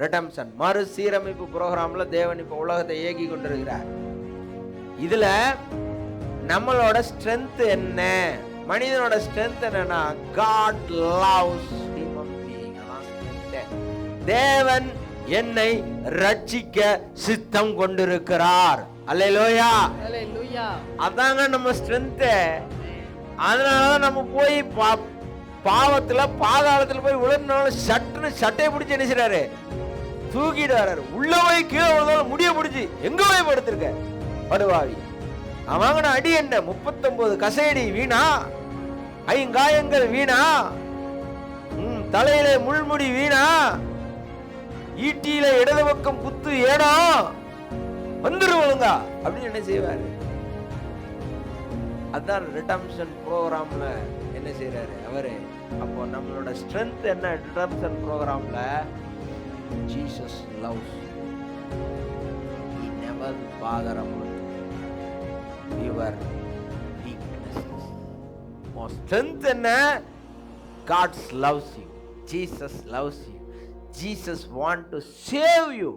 Redemption மறுசீரமைப்பு புரோகிராம்ல தேவன் இப்ப உலகத்தை இயக்கி கொண்டிருக்கிறார். இதுல நம்மளோட ஸ்ட்ரென்த் என்ன? மனிதனோட ஸ்ட்ரென்த் என்னன்னா, God loves human being. தேவன் என்னை ரட்சிக்க சித்தம் கொண்டிருக்கிறார். அல்லேலூயா, அல்லேலூயா. அதாங்க நம்ம ஸ்ட்ரென்த். அதனாலதான் நம்ம போய் பாவத்துல பாதாளத்துல போய் விழுந்தாலும் சட்டுன்னு சட்டையை பிடிச்சி என்ன செய்றாரு? தூக்கிட்டு வர்றாரு. உள்ள போய் கீழே விழுந்தாலும் முடிய பிடிச்சி எங்க போய் படுத்திருக்க படுவாவி. அவங்கன அடி என்ன 39 கசையடி வீணா, ஐங்காயங்கள் வீணா, தலையில முள்முடி வீணா, ஈட்டியில இடது பக்கம் குத்து ஏனோ வந்துருவாங்க அப்படின்னு என்ன செய்வாரு? அதான் ரிடம்ஷன் ப்ரோக்ராம்ல என்ன செய்யறாரு அவரு. அப்போ நம்மளோட ஸ்ட்ரென்த் என்ன? ரிடம்ஷன் ப்ரோக்ராம்ல Jesus loves you. He never bother about your weaknesses. உன் ஸ்ட்ரென்த் என்ன? God loves you. Jesus loves you. Jesus want to save you.